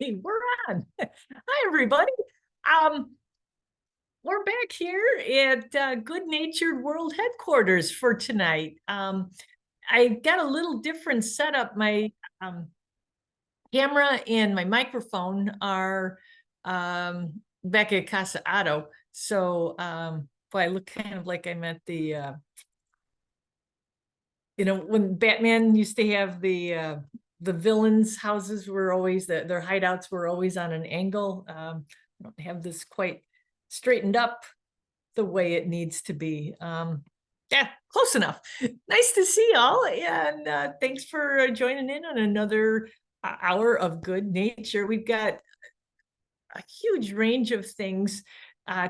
We're on. Hi, everybody. Um, we're back here at Good Natured World headquarters for tonight. I got a little different setup. My camera and my microphone are back at Casa Auto. So boy, I look kind of like I'm at the when Batman used to have the villains' houses were always their hideouts were always on an angle. I don't have this quite straightened up the way it needs to be. Yeah, close enough. Nice to see y'all, and thanks for joining in on another hour of good nature. We've got a huge range of things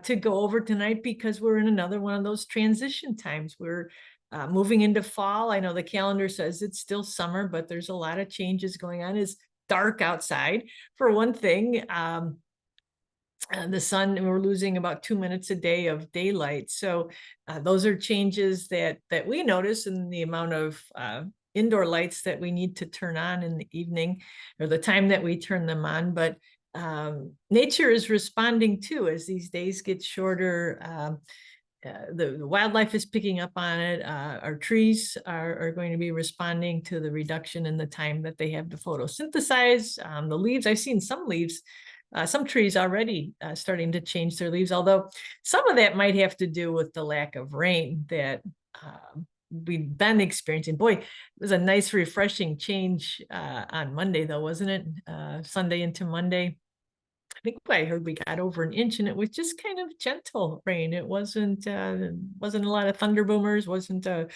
to go over tonight because we're in another one of those transition times. We're moving into fall. I know the calendar says it's still summer, but there's a lot of changes going on. It's dark outside, for one thing. The sun, we're losing about 2 minutes a day of daylight. So those are changes that we notice in the amount of indoor lights that we need to turn on in the evening, or the time that we turn them on. But nature is responding too as these days get shorter. The wildlife is picking up on it. Our trees are going to be responding to the reduction in the time that they have to photosynthesize. The leaves, I've seen some leaves, some trees already starting to change their leaves, although some of that might have to do with the lack of rain that we've been experiencing. Boy, it was a nice, refreshing change on Monday, though, wasn't it? Sunday into Monday. I think I heard we got over an inch, and it was just kind of gentle rain. It wasn't a lot of thunder boomers, wasn't a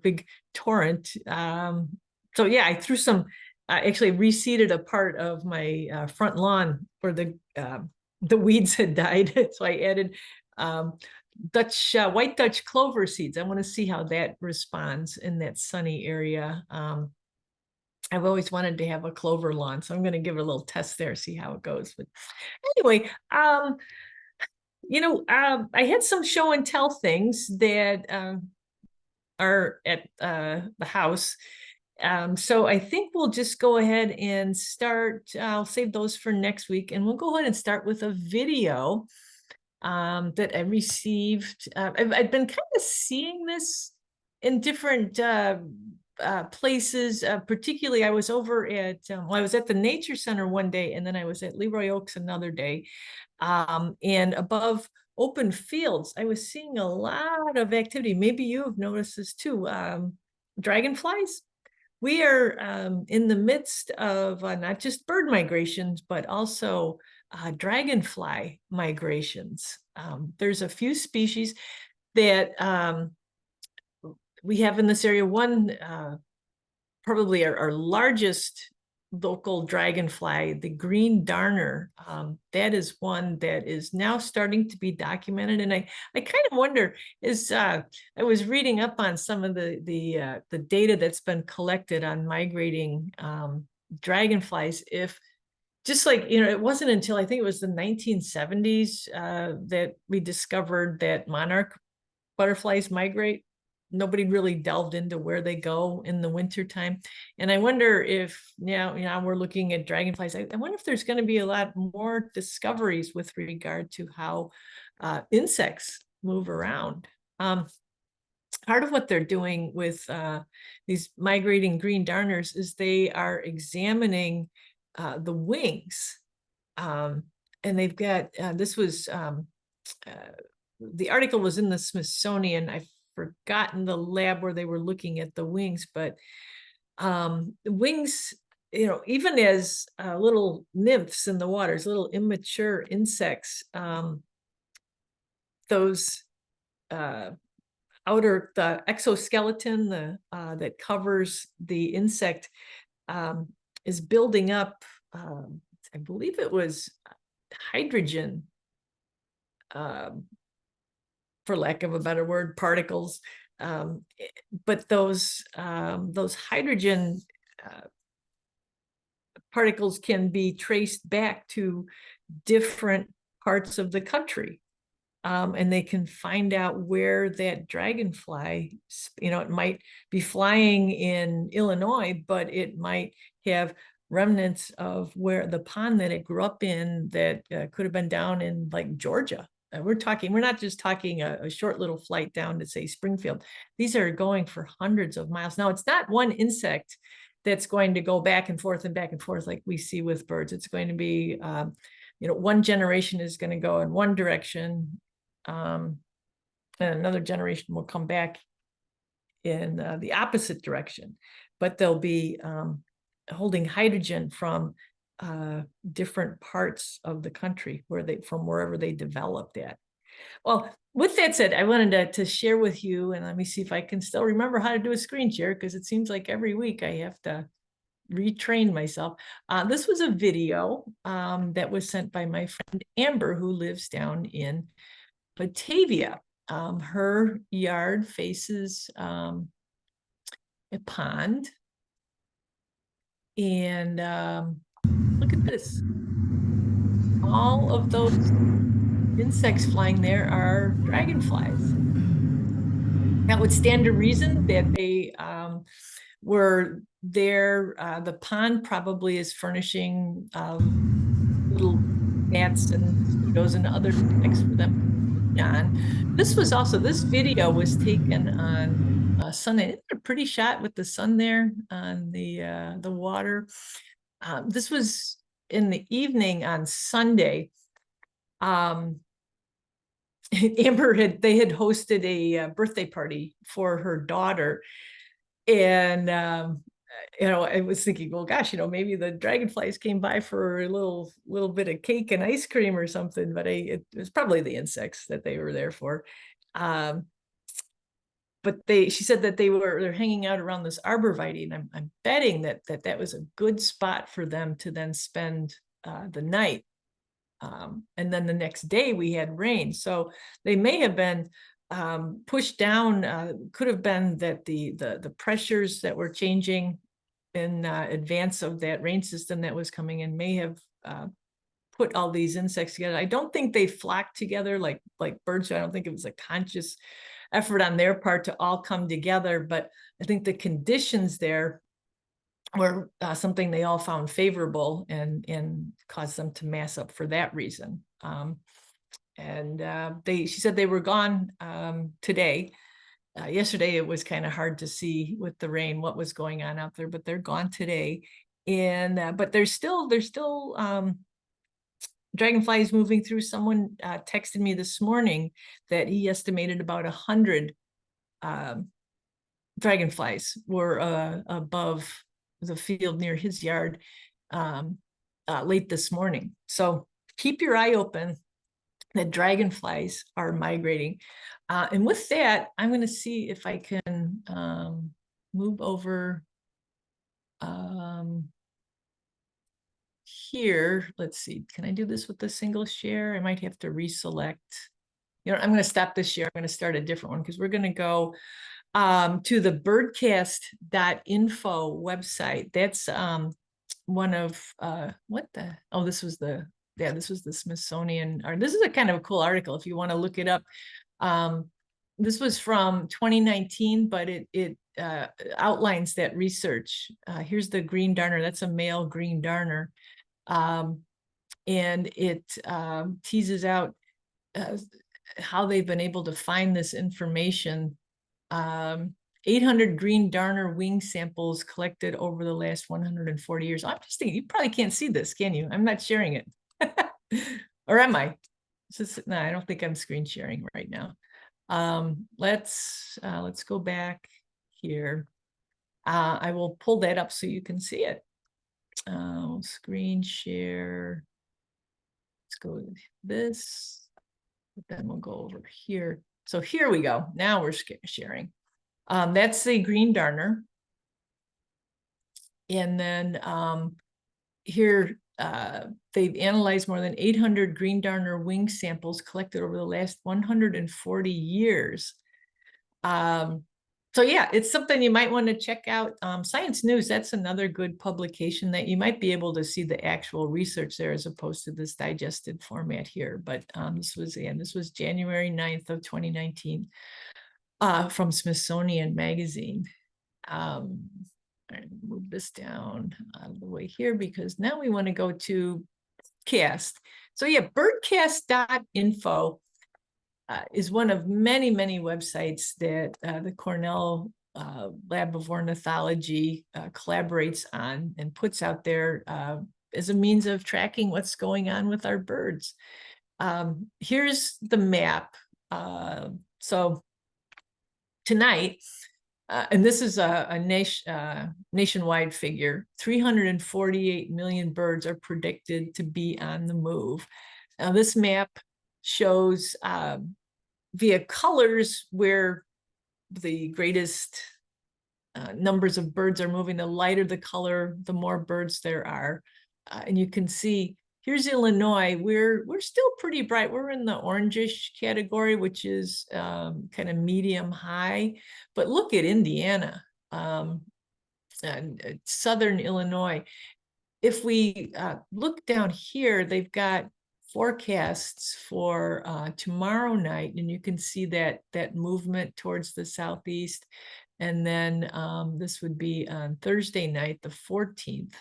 big torrent. So yeah, I threw some. Actually reseeded a part of my front lawn where the weeds had died. So I added white Dutch clover seeds. I want to see how that responds in that sunny area. I've always wanted to have a clover lawn, so I'm going to give it a little test there, see how it goes. But anyway, I had some show and tell things that are at the house. So I think we'll just go ahead and start. I'll save those for next week, and we'll go ahead and start with a video that I received. I've been kind of seeing this in different places. Particularly, I was over at I was at the Nature Center one day, and then I was at Leroy Oaks another day. And above open fields, I was seeing a lot of activity. Maybe you have noticed this too. Dragonflies. We are in the midst of not just bird migrations, but also dragonfly migrations. There's a few species that we have in this area. One, probably our largest local dragonfly, the green darner, that is one that is now starting to be documented. And I kind of wonder, I was reading up on some of the data that's been collected on migrating dragonflies, if just like, it wasn't until I think it was the 1970s that we discovered that monarch butterflies migrate. Nobody really delved into where they go in the wintertime. And I wonder if now we're looking at dragonflies. I wonder if there's going to be a lot more discoveries with regard to how insects move around. Part of what they're doing with these migrating green darners is they are examining the wings. And they've got, this was, the article was in the Smithsonian. I've forgotten the lab where they were looking at the wings, but wings, even as little nymphs in the waters, little immature insects, those the exoskeleton, that covers the insect, is building up, I believe it was hydrogen, for lack of a better word, particles. But those hydrogen particles can be traced back to different parts of the country. And they can find out where that dragonfly, it might be flying in Illinois, but it might have remnants of where the pond that it grew up in that could have been down in like Georgia. We're not just talking a short little flight down to say Springfield. These are going for hundreds of miles. Now, it's not one insect that's going to go back and forth like we see with birds. It's going to be, one generation is going to go in one direction, and another generation will come back in the opposite direction, but they'll be holding hydrogen from different parts of the country from wherever they developed at. Well, with that said, I wanted to share with you, and let me see if I can still remember how to do a screen share, because it seems like every week I have to retrain myself. This was a video that was sent by my friend Amber, who lives down in Batavia. Her yard faces a pond, and look at this. All of those insects flying there are dragonflies. That would stand to reason that they were there. The pond probably is furnishing little gnats and mosquitoes and other insects for them to feed on. This video was taken on Sunday. It's a pretty shot with the sun there on the water. This was in the evening on Sunday. Amber they had hosted a birthday party for her daughter, and I was thinking, well, gosh, maybe the dragonflies came by for a little bit of cake and ice cream or something, but it was probably the insects that they were there for. But she said that they're hanging out around this arborvitae, and I'm betting that was a good spot for them to then spend the night. And then the next day we had rain, so they may have been pushed down. Could have been that the pressures that were changing in advance of that rain system that was coming in may have put all these insects together. I don't think they flocked together like birds. I don't think it was a conscious effort on their part to all come together, but I think the conditions there were something they all found favorable and caused them to mass up for that reason. She said they were gone today. Yesterday it was kind of hard to see with the rain what was going on out there, but they're gone today. And but there's still dragonflies moving through. Someone texted me this morning that he estimated about 100 dragonflies were above the field near his yard late this morning. So keep your eye open. The dragonflies are migrating. And with that, I'm going to see if I can move over here. Let's see. Can I do this with the single share? I might have to reselect. I'm going to stop this share. I'm going to start a different one because we're going to go to the birdcast.info website. That's one of this was the Smithsonian, or this is a kind of a cool article if you want to look it up. This was from 2019, but it outlines that research. Here's the green darner. That's a male green darner. And it teases out how they've been able to find this information. 800 green darner wing samples collected over the last 140 years. I'm just thinking, you probably can't see this, can you? I'm not sharing it. Or am I? No, I don't think I'm screen sharing right now. Let's go back here. I will pull that up so you can see it. Screen share. Let's go with this. Then we'll go over here. So here we go. Now we're sharing. That's the green darner. And then here they've analyzed more than 800 green darner wing samples collected over the last 140 years. So yeah, it's something you might want to check out. Science News, that's another good publication that you might be able to see the actual research there as opposed to this digested format here. But this was January 9th of 2019 from Smithsonian Magazine. And move this down out of the way here because now we want to go to cast. So yeah, birdcast.info is one of many, many websites that the Cornell Lab of Ornithology collaborates on and puts out there as a means of tracking what's going on with our birds. Here's the map. So tonight, and this is a nationwide figure, 348 million birds are predicted to be on the move. Now, this map shows via colors where the greatest numbers of birds are moving. The lighter the color, the more birds there are. And you can see here's Illinois. We're still pretty bright. We're in the orangish category, which is kind of medium high. But look at Indiana and southern Illinois. If we look down here, they've got forecasts for tomorrow night, and you can see that movement towards the southeast. And then this would be on Thursday night, the 14th.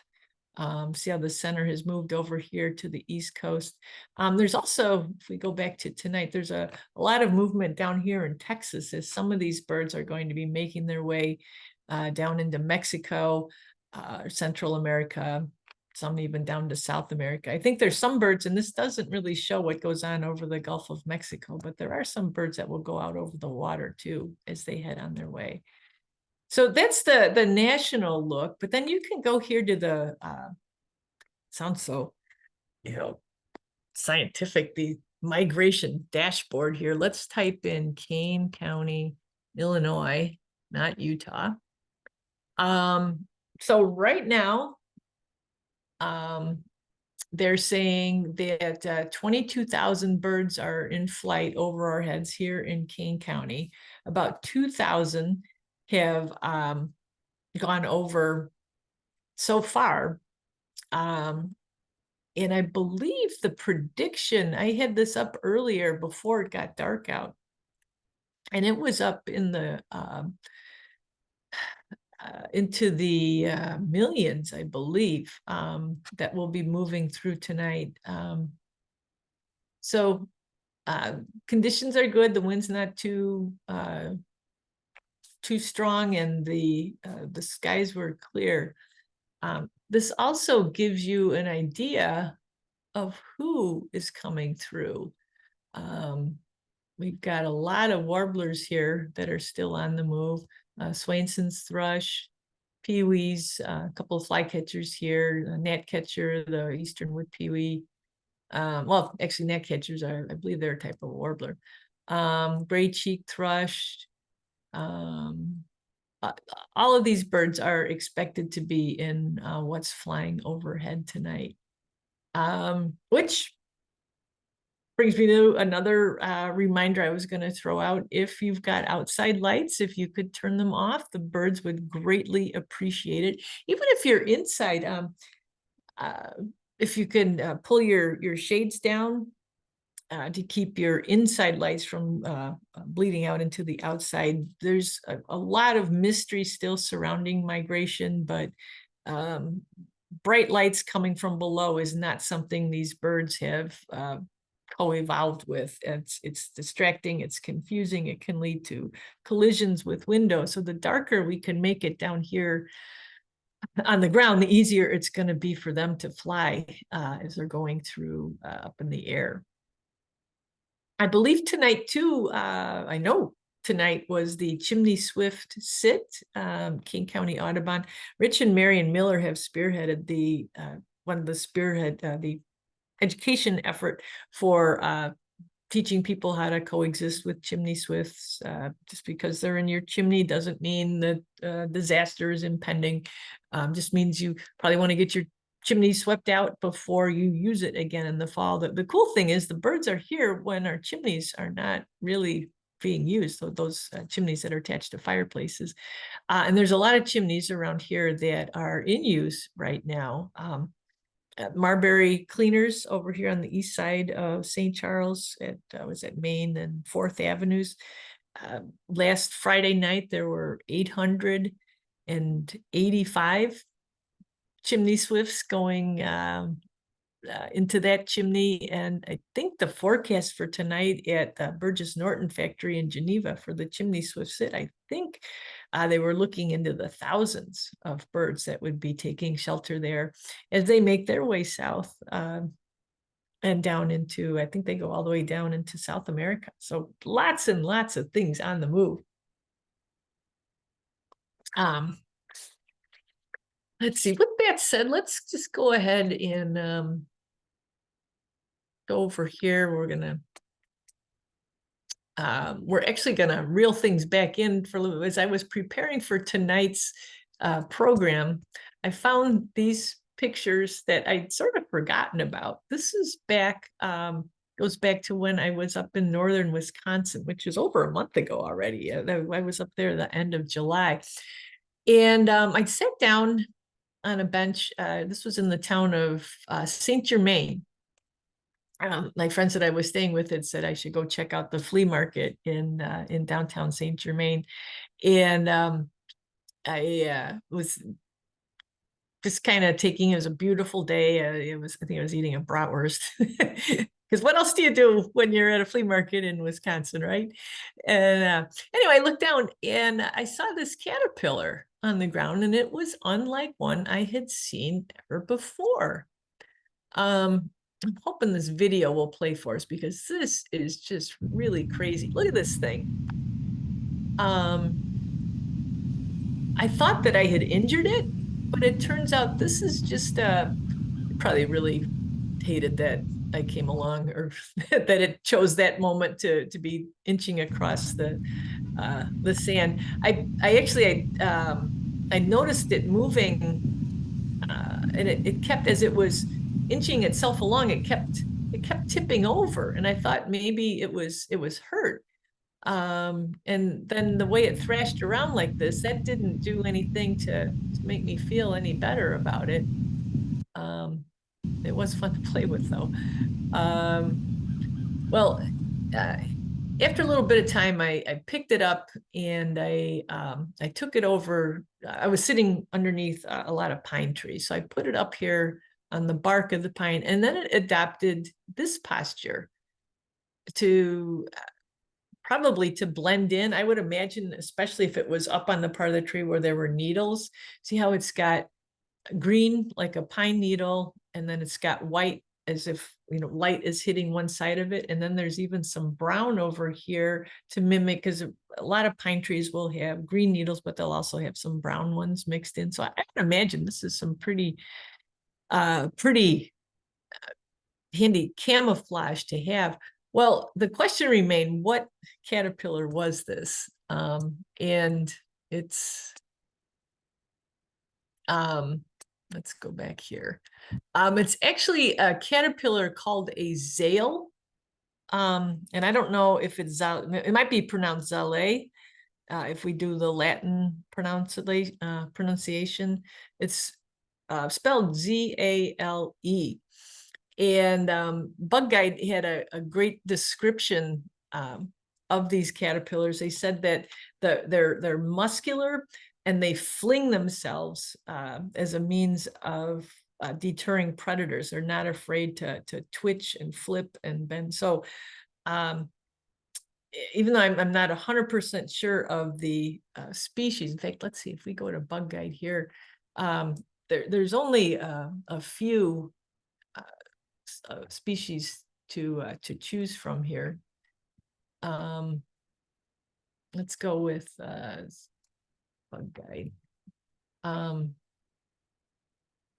See how the center has moved over here to the East Coast. There's also, if we go back to tonight, there's a lot of movement down here in Texas as some of these birds are going to be making their way down into Mexico, Central America, some even down to South America. I think there's some birds, and this doesn't really show what goes on over the Gulf of Mexico, but there are some birds that will go out over the water too as they head on their way. So that's the national look, but then you can go here to the, sounds so, scientific, the migration dashboard here. Let's type in Kane County, Illinois, not Utah. So right now, they're saying that 22,000 birds are in flight over our heads here in Kane County. About 2,000 have gone over so far. And I believe the prediction, I had this up earlier before it got dark out, and it was up in the into the millions, I believe, that will be moving through tonight. So conditions are good. The wind's not too strong, and the skies were clear. This also gives you an idea of who is coming through. We've got a lot of warblers here that are still on the move. Swainson's thrush, peewees, a couple of flycatchers here, a gnatcatcher, the eastern wood peewee. Well, actually, gnatcatchers are, I believe, they're a type of warbler. Gray-cheeked thrush. All of these birds are expected to be in what's flying overhead tonight, which brings me to another reminder I was going to throw out. If you've got outside lights, if you could turn them off, the birds would greatly appreciate it. Even if you're inside, if you can pull your shades down to keep your inside lights from bleeding out into the outside. There's a lot of mystery still surrounding migration, but bright lights coming from below is not something these birds have co-evolved with. It's distracting, it's confusing, it can lead to collisions with windows. So the darker we can make it down here on the ground, the easier it's going to be for them to fly as they're going through up in the air. I believe tonight too, I know tonight was the Chimney Swift Sit, King County Audubon. Rich and Marion Miller have spearheaded the the education effort for teaching people how to coexist with chimney swifts. Just because they're in your chimney doesn't mean that disaster is impending. Just means you probably want to get your chimney swept out before you use it again in the fall. The cool thing is the birds are here when our chimneys are not really being used, so those chimneys that are attached to fireplaces. And there's a lot of chimneys around here that are in use right now. Marbury Cleaners over here on the east side of St. Charles was at Main and 4th Avenues. Last Friday night, there were 800 85 chimney swifts going into that chimney. And I think the forecast for tonight at the Burgess Norton factory in Geneva for the chimney swift sit, I think they were looking into the thousands of birds that would be taking shelter there as they make their way south and down into, I think they go all the way down into South America. So lots and lots of things on the move. Let's see, with that said, let's just go ahead and go over here. We're actually gonna reel things back in for a little bit. As I was preparing for tonight's program, I found these pictures that I'd sort of forgotten about. This is back, goes back to when I was up in northern Wisconsin, which is over a month ago already. I was up there the end of July. And I sat down on a bench. This was in the town of Saint Germain. My friends that I was staying with had said I should go check out the flea market in downtown Saint Germain, and I was just kind of taking. It was a beautiful day. I think I was eating a bratwurst. Because what else do you do when you're at a flea market in Wisconsin, right? And anyway, I looked down and I saw this caterpillar on the ground, and it was unlike one I had seen ever before. I'm hoping this video will play for us because this is just really crazy. Look at this thing. I thought that I had injured it, but it turns out this is just probably really hated that I came along, or that it chose that moment to be inching across the sand. I actually noticed it moving, and it kept, as it was inching itself along, it kept tipping over, and I thought maybe it was hurt. And then the way it thrashed around like this, that didn't do anything to make me feel any better about it. It was fun to play with, though. Well, after a little bit of time, I picked it up and I took it over. I was sitting underneath a lot of pine trees, so I put it up here on the bark of the pine, and then it adopted this posture to probably to blend in. I would imagine, especially if it was up on the part of the tree where there were needles. See how it's got green like a pine needle, and then it's got white as if, you know, light is hitting one side of it, and then there's even some brown over here to mimic, because a lot of pine trees will have green needles, but they'll also have some brown ones mixed in. So I can imagine this is some pretty handy camouflage to have. Well, the question remained, what caterpillar was this? And it's let's go back here. It's actually a caterpillar called a Zale. And I don't know if it's Zale, it might be pronounced Zale. If we do the Latin pronunciation, it's spelled Z-A-L-E. And BugGuide had a great description of these caterpillars. They said that they're muscular, and they fling themselves as a means of deterring predators. They're not afraid to twitch and flip and bend. So even though I'm not 100% sure of the species, in fact, let's see if we go to BugGuide here. There's only a few species to choose from here. Let's go with BugGuide.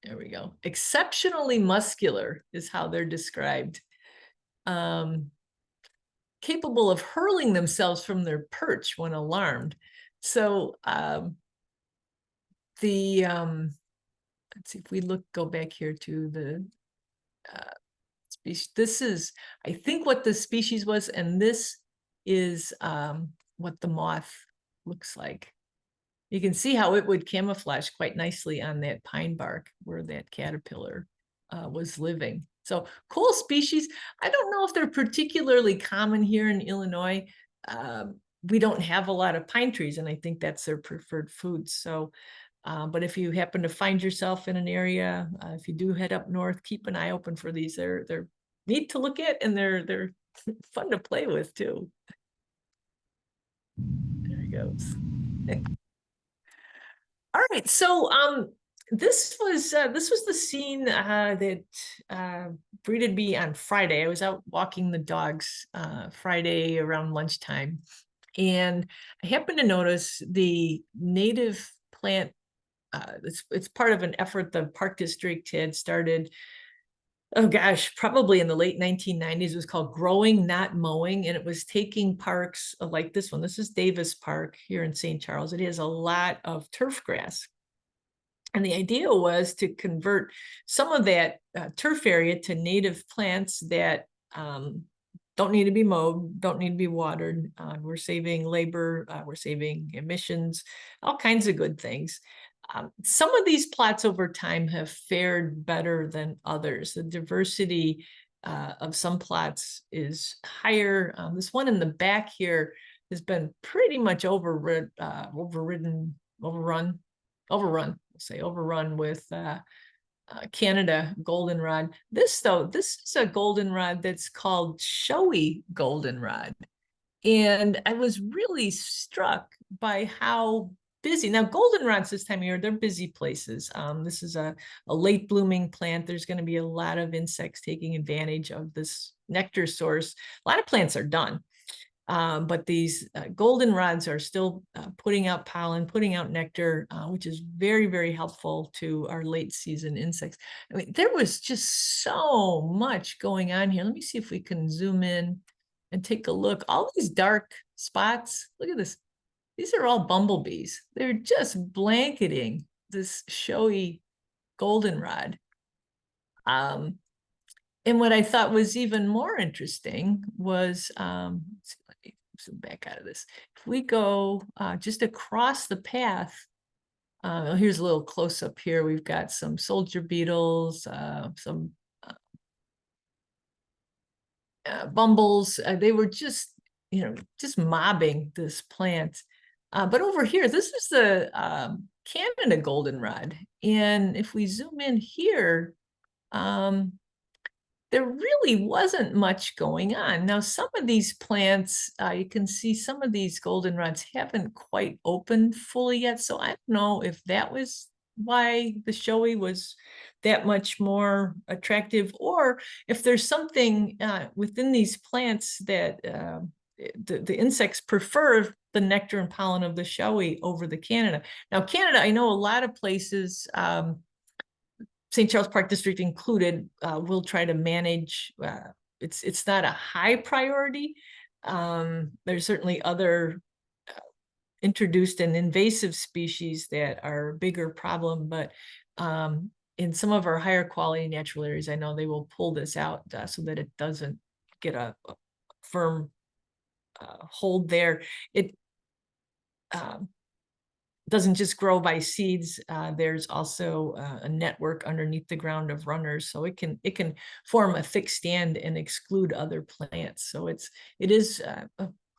There we go. Exceptionally muscular is how they're described. Capable of hurling themselves from their perch when alarmed. So let's see if we go back here to the species. This is, I think, what the species was, and this is what the moth looks like. You can see how it would camouflage quite nicely on that pine bark where that caterpillar was living. So cool species. I don't know if they're particularly common here in Illinois. we don't have a lot of pine trees, and I think that's their preferred food. So, but if you happen to find yourself in an area, if you do head up north, keep an eye open for these. They're neat to look at, and they're fun to play with too. There he goes. All right, so this was the scene that greeted me on Friday. I was out walking the dogs Friday around lunchtime, and I happened to notice the native plant. It's part of an effort the park district had started. Oh gosh, probably in the late 1990s. It was called Growing, Not Mowing, and it was taking parks like this one. This is Davis Park here in St. Charles. It has a lot of turf grass. And the idea was to convert some of that turf area to native plants that don't need to be mowed, don't need to be watered. We're saving labor, we're saving emissions, all kinds of good things. Some of these plots over time have fared better than others. The diversity of some plots is higher. This one in the back here has been pretty much overrun, with Canada goldenrod. This is a goldenrod that's called Showy goldenrod. And I was really struck by how busy. Now, goldenrods this time of year, they're busy places. This is a late blooming plant. There's going to be a lot of insects taking advantage of this nectar source. A lot of plants are done. But these goldenrods are still putting out pollen, putting out nectar, which is very, very helpful to our late season insects. I mean, there was just so much going on here. Let me see if we can zoom in and take a look. All these dark spots, look at this. These are all bumblebees. They're just blanketing this showy goldenrod. And what I thought was even more interesting was, let's see, let me zoom back out of this. If we go just across the path, here's a little close up here. We've got some soldier beetles, some bumbles. They were just, just mobbing this plant. But over here, this is the Canada goldenrod. And if we zoom in here, there really wasn't much going on. Now, some of these plants, you can see some of these goldenrods haven't quite opened fully yet. So I don't know if that was why the showy was that much more attractive, or if there's something within these plants that the insects prefer the nectar and pollen of the showy over the Canada. Now, Canada, I know a lot of places, St. Charles Park District included, will try to manage. It's not a high priority. There's certainly other introduced and invasive species that are a bigger problem, but in some of our higher quality natural areas, I know they will pull this out so that it doesn't get a firm hold there. It doesn't just grow by seeds. There's also a network underneath the ground of runners, so it can form a thick stand and exclude other plants. So it is a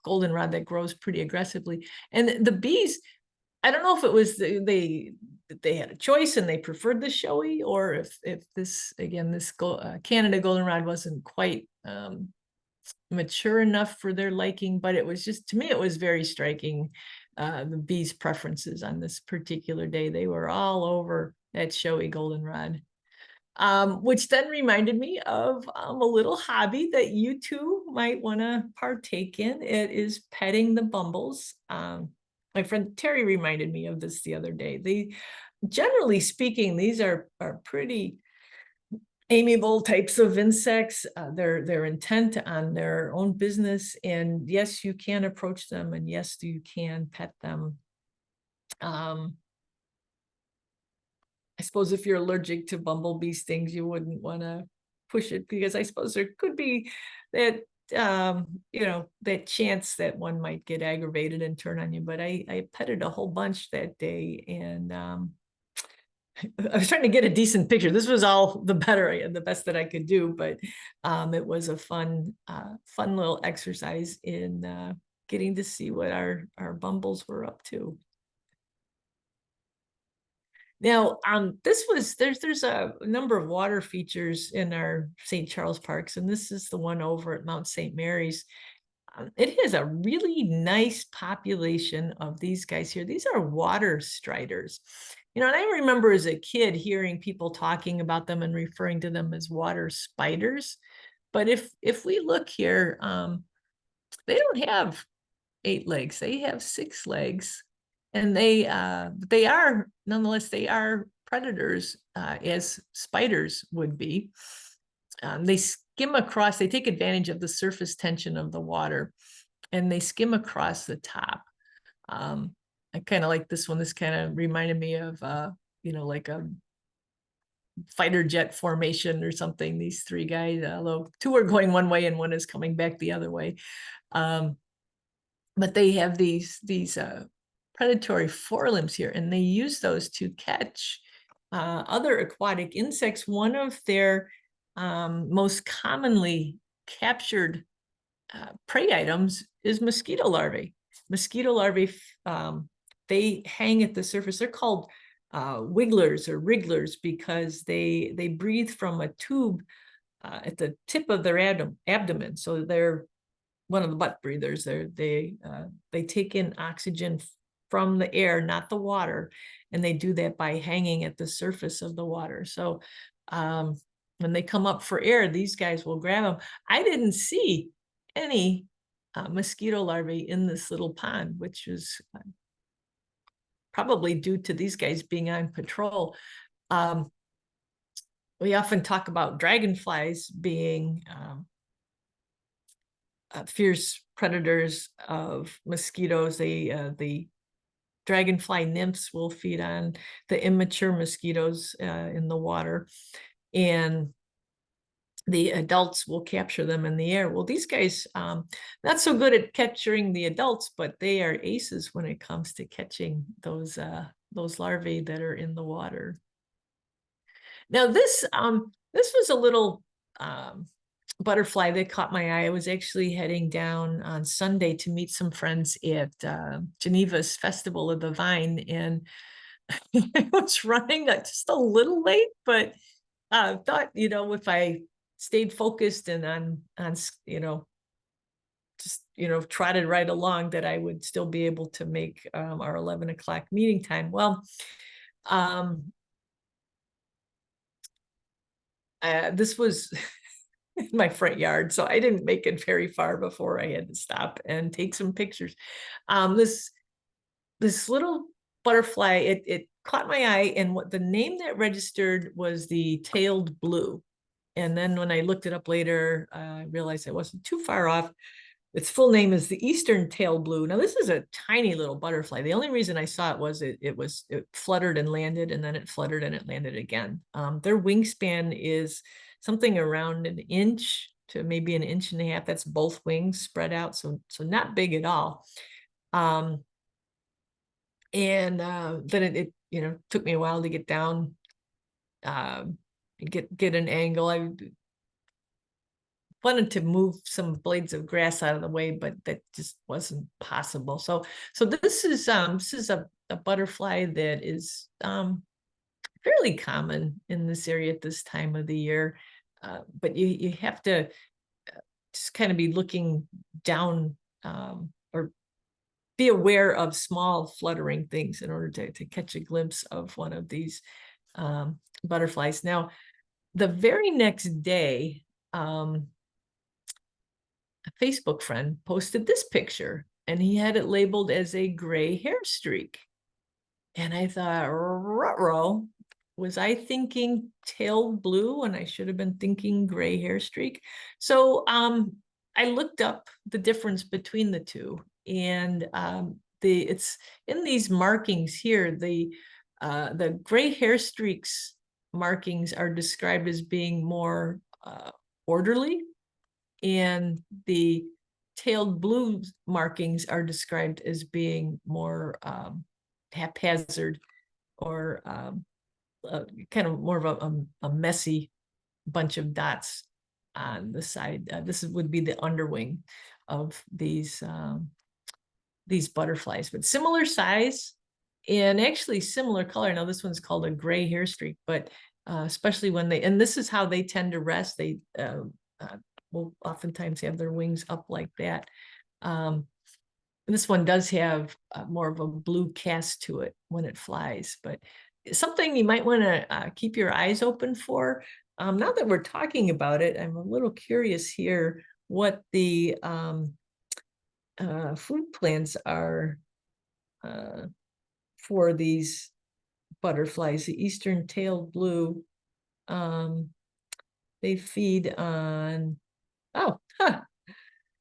goldenrod that grows pretty aggressively. And the bees, I don't know if it was they had a choice and they preferred the showy, or if this, again, this Canada goldenrod wasn't quite mature enough for their liking. But it was just, to me, it was very striking. The bees' preferences on this particular day. They were all over that showy goldenrod, which then reminded me of a little hobby that you too might want to partake in. It is petting the bumbles. My friend Terry reminded me of this the other day. Generally speaking, these are pretty amiable types of insects. They're intent on their own business, and yes, you can approach them, and yes, you can pet them. I suppose if you're allergic to bumblebee stings, you wouldn't want to push it, because I suppose there could be that that chance that one might get aggravated and turn on you. But I petted a whole bunch that day, and I was trying to get a decent picture. This was all the best that I could do, but it was a fun little exercise in getting to see what our bumbles were up to. Now, there's a number of water features in our St. Charles parks, and this is the one over at Mount St. Mary's. It has a really nice population of these guys here. These are water striders. You know, and I remember as a kid hearing people talking about them and referring to them as water spiders. But if we look here, they don't have 8 legs. They have 6 legs, and they are nonetheless they are predators, as spiders would be. They skim across. They take advantage of the surface tension of the water, and they skim across the top. I kind of like this one. This kind of reminded me of you know, like a fighter jet formation or something. These 3 guys, although 2 are going one way and 1 is coming back the other way. But they have these predatory forelimbs here, and they use those to catch other aquatic insects. One of their most commonly captured prey items is mosquito larvae. Mosquito larvae, they hang at the surface. They're called wigglers or wrigglers because they breathe from a tube at the tip of their abdomen. So they're one of the butt breathers. They take in oxygen from the air, not the water, and they do that by hanging at the surface of the water. So when they come up for air, these guys will grab them. I didn't see any mosquito larvae in this little pond, which was probably due to these guys being on patrol. We often talk about dragonflies being fierce predators of mosquitoes. The dragonfly nymphs will feed on the immature mosquitoes in the water, and the adults will capture them in the air. Well, these guys, not so good at capturing the adults, but they are aces when it comes to catching those larvae that are in the water. Now, this was a little butterfly that caught my eye. I was actually heading down on Sunday to meet some friends at Geneva's Festival of the Vine, and I was running just a little late, but thought, you know, if I stayed focused and on you know, just, you know, trotted right along, that I would still be able to make our 11 o'clock meeting time. Well, this was in my front yard, so I didn't make it very far before I had to stop and take some pictures. This little butterfly, it caught my eye, and what the name that registered was the tailed blue. And then when I looked it up later, I realized I wasn't too far off. Its full name is the eastern tailed blue. Now, this is a tiny little butterfly. The only reason I saw it was it fluttered and landed, and then it fluttered and it landed again. Their wingspan is something around 1 inch to maybe 1.5 inches. That's both wings spread out, so not big at all. And then it you know, took me a while to get down, get an angle. I wanted to move some blades of grass out of the way, but that just wasn't possible. So this is a butterfly that is fairly common in this area at this time of the year, but you have to just kind of be looking down, or be aware of small fluttering things in order to catch a glimpse of one of these butterflies. Now, the very next day, a Facebook friend posted this picture, and he had it labeled as a gray hair streak. And I thought, ruh-roh, was I thinking tailed blue when I should have been thinking gray hair streak? So I looked up the difference between the two, and it's in these markings here. The gray hair streaks markings are described as being more orderly, and the tailed blue markings are described as being more haphazard, or kind of more of a messy bunch of dots on the side. This would be the underwing of these these butterflies, but similar size and actually similar color. Now this one's called a gray hairstreak, but especially when they, and this is how they tend to rest. They will oftentimes have their wings up like that. This one does have more of a blue cast to it when it flies, but something you might want to keep your eyes open for. Now that we're talking about it, I'm a little curious here what the food plans are for these butterflies, the eastern-tailed blue. They feed on,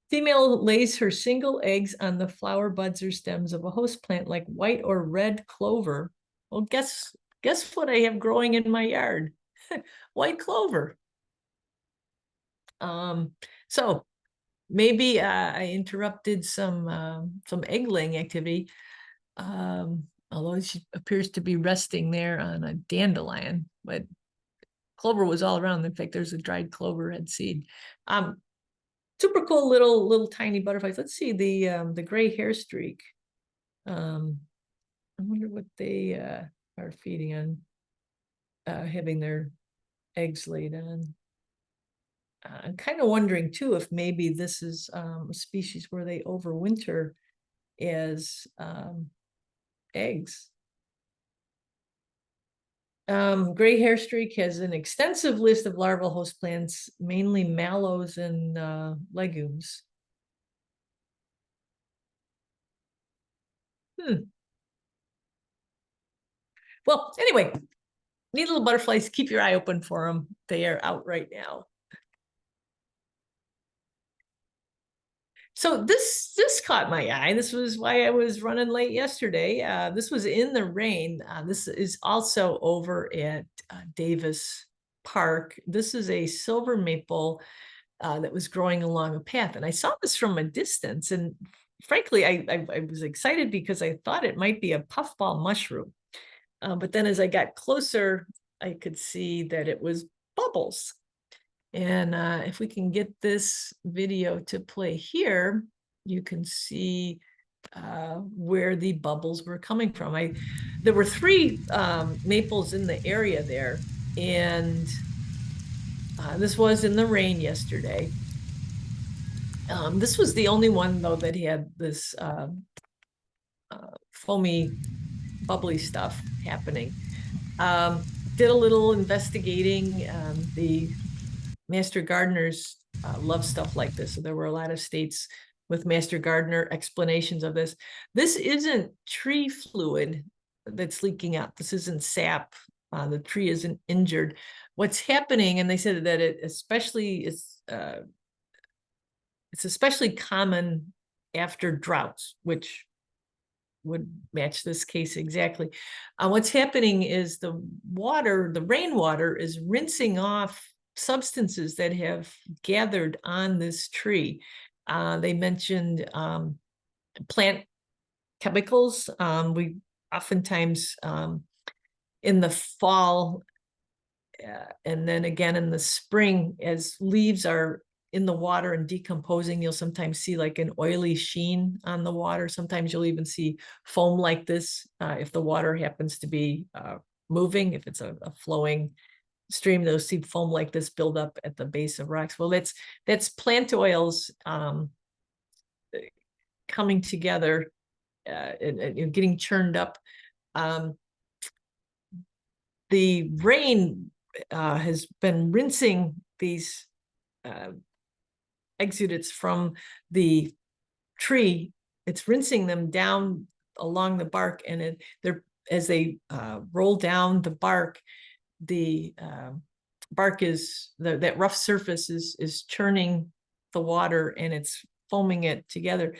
female lays her single eggs on the flower buds or stems of a host plant like white or red clover. Well, guess what I have growing in my yard? White clover. So maybe I interrupted some egg laying activity. Although she appears to be resting there on a dandelion, but clover was all around. In fact, there's a dried clover head seed. Super cool little tiny butterflies. Let's see the gray hairstreak. I wonder what they are feeding on, having their eggs laid on. I'm kind of wondering too if maybe this is a species where they overwinter as eggs. Gray hairstreak has an extensive list of larval host plants, mainly mallows and legumes. Well, anyway, neat little butterflies. Keep your eye open for them. They are out right now. So this caught my eye. This was why I was running late yesterday. This was in the rain. This is also over at Davis Park. This is a silver maple that was growing along a path. And I saw this from a distance. And frankly, I was excited because I thought it might be a puffball mushroom. But then as I got closer, I could see that it was bubbles. And if we can get this video to play here, you can see where the bubbles were coming from. There were 3 maples in the area there, and this was in the rain yesterday. This was the only one, though, that had this foamy, bubbly stuff happening. Did a little investigating. The master gardeners love stuff like this. So there were a lot of states with master gardener explanations of this. This isn't tree fluid that's leaking out. This isn't sap. The tree isn't injured. What's happening, and they said that it especially is, it's especially common after droughts, which would match this case exactly. What's happening is the rainwater is rinsing off substances that have gathered on this tree. They mentioned plant chemicals. We oftentimes in the fall and then again in the spring, as leaves are in the water and decomposing, you'll sometimes see like an oily sheen on the water. Sometimes you'll even see foam like this if the water happens to be moving. If it's a flowing stream, they'll see foam like this build up at the base of rocks. Well, that's plant oils coming together and getting churned up. The rain has been rinsing these exudates from the tree. It's rinsing them down along the bark, and as they roll down the bark, the bark is that rough surface is churning the water, and it's foaming it together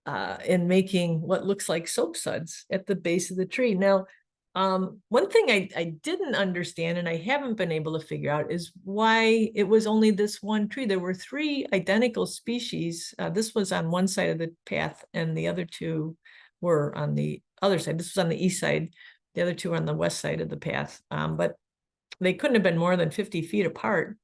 and making what looks like soap suds at the base of the tree. Now, one thing I didn't understand, and I haven't been able to figure out, is why it was only this one tree. There were 3 identical species. This was on one side of the path, and the other 2 were on the other side. This was on the east side. The other 2 were on the west side of the path. But they couldn't have been more than 50 feet apart.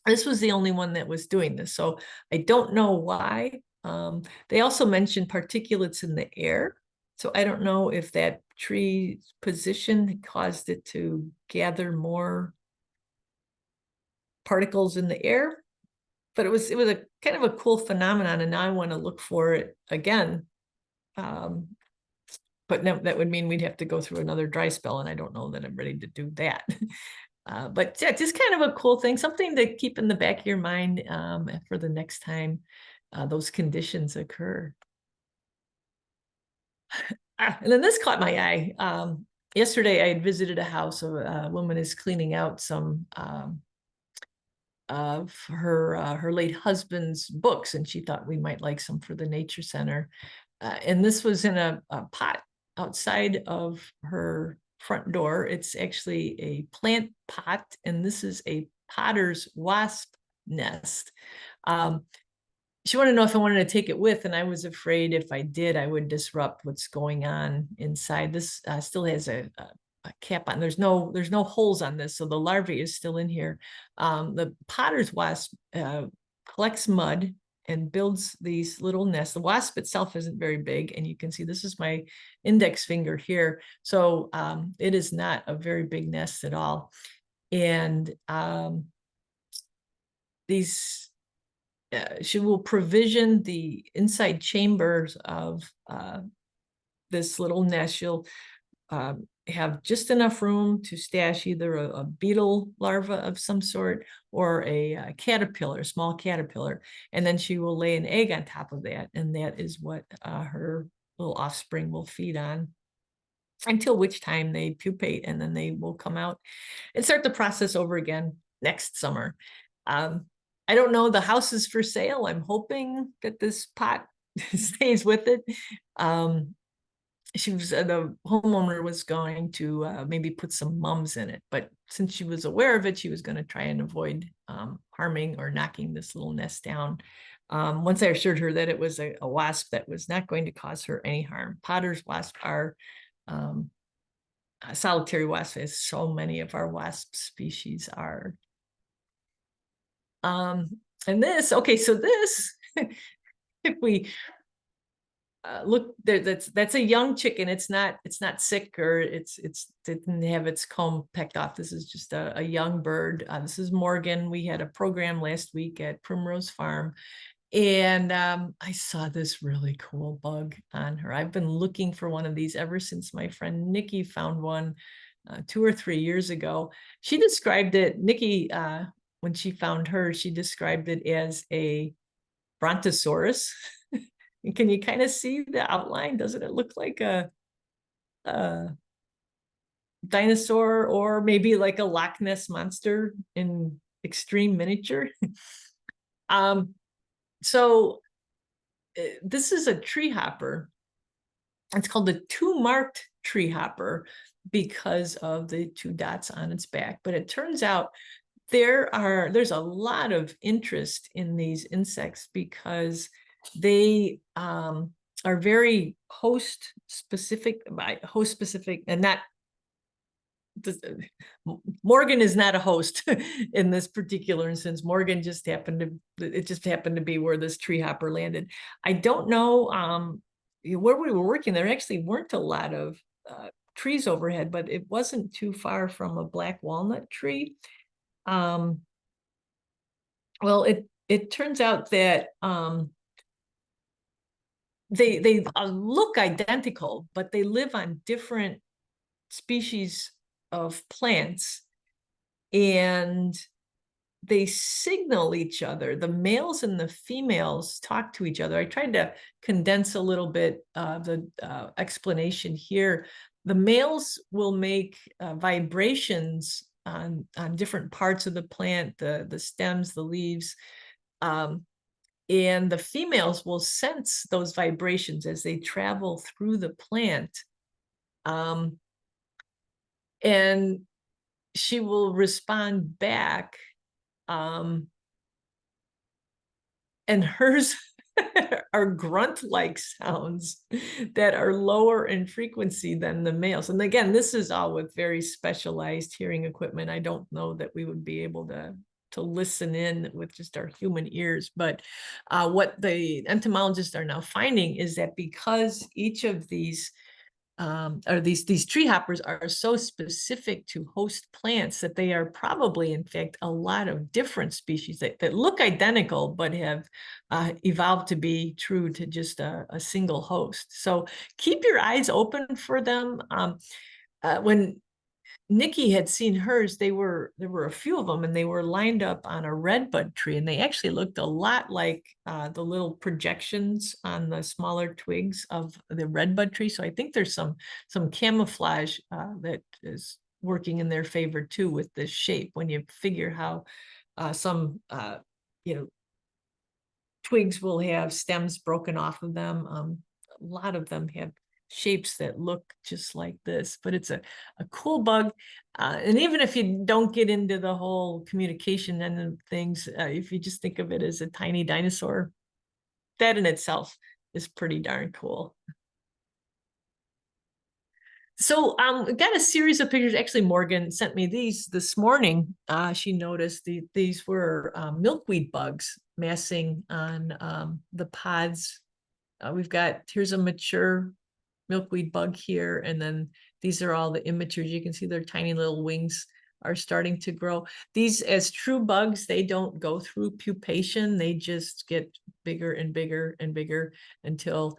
This was the only one that was doing this. So I don't know why. They also mentioned particulates in the air. So I don't know if that tree position caused it to gather more particles in the air, but it was a kind of a cool phenomenon, and now I want to look for it again. But no, that would mean we'd have to go through another dry spell, and I don't know that I'm ready to do that. But yeah, just kind of a cool thing, something to keep in the back of your mind for the next time those conditions occur. And then this caught my eye. Yesterday, I had visited a house. A woman is cleaning out some of her late husband's books, and she thought we might like some for the nature center. And this was in a pot outside of her front door. It's actually a plant pot, and this is a potter's wasp nest. She wanted to know if I wanted to take it with, and I was afraid if I did, I would disrupt what's going on inside. This still has a cap on. There's no holes on this, so the larvae is still in here. The potter's wasp collects mud and builds these little nests. The wasp itself isn't very big, and you can see this is my index finger here. So it is not a very big nest at all. And she will provision the inside chambers of this little nest. She'll have just enough room to stash either a beetle larva of some sort or a caterpillar, a small caterpillar. And then she will lay an egg on top of that. And that is what her little offspring will feed on, until which time they pupate, and then they will come out and start the process over again next summer. I don't know, the house is for sale. I'm hoping that this pot stays with it. The homeowner was going to maybe put some mums in it, but since she was aware of it, she was going to try and avoid harming or knocking this little nest down. Once I assured her that it was a wasp that was not going to cause her any harm. Potter's wasp are solitary wasps, as so many of our wasp species are. And this, okay, so this, if we look there, that's a young chicken. It's not sick, or it didn't have its comb pecked off. This is just a young bird. This is Morgan. We had a program last week at Primrose Farm, and I saw this really cool bug on her. I've been looking for one of these ever since my friend Nikki found one 2 or 3 years ago. She described it, Nikki, when she found her, she described it as a brontosaurus. Can you kind of see the outline? Doesn't it look like a dinosaur, or maybe like a Loch Ness monster in extreme miniature? So this is a treehopper. It's called the two-marked treehopper because of the 2 dots on its back. But it turns out there's a lot of interest in these insects because they are very host specific, and not Morgan is not a host in this particular instance. Morgan just happened to be where this treehopper landed. I don't know where we were working. There actually weren't a lot of trees overhead, but it wasn't too far from a black walnut tree. Well, it turns out that they look identical, but they live on different species of plants, and they signal each other. The males and the females talk to each other. I tried to condense a little bit the explanation here. The males will make vibrations on different parts of the plant, the stems, the leaves, and the females will sense those vibrations as they travel through the plant. And she will respond back. And hers are grunt-like sounds that are lower in frequency than the males. And again, this is all with very specialized hearing equipment. I don't know that we would be able to listen in with just our human ears. But what the entomologists are now finding is that because each of these or these tree hoppers are so specific to host plants that they are probably, in fact, a lot of different species that look identical but have evolved to be true to just a single host. So keep your eyes open for them. When Nikki had seen hers, there were a few of them, and they were lined up on a redbud tree, and they actually looked a lot like the little projections on the smaller twigs of the redbud tree. So I think there's some camouflage that is working in their favor too with this shape. When you figure how some twigs will have stems broken off of them, a lot of them have shapes that look just like this, but it's a cool bug. And even if you don't get into the whole communication end of things, if you just think of it as a tiny dinosaur, that in itself is pretty darn cool. So we got a series of pictures. Actually, Morgan sent me these this morning. She noticed these were milkweed bugs massing on the pods. Here's a mature milkweed bug here, and then these are all the immatures. You can see their tiny little wings are starting to grow. These, as true bugs, they don't go through pupation. They just get bigger and bigger and bigger until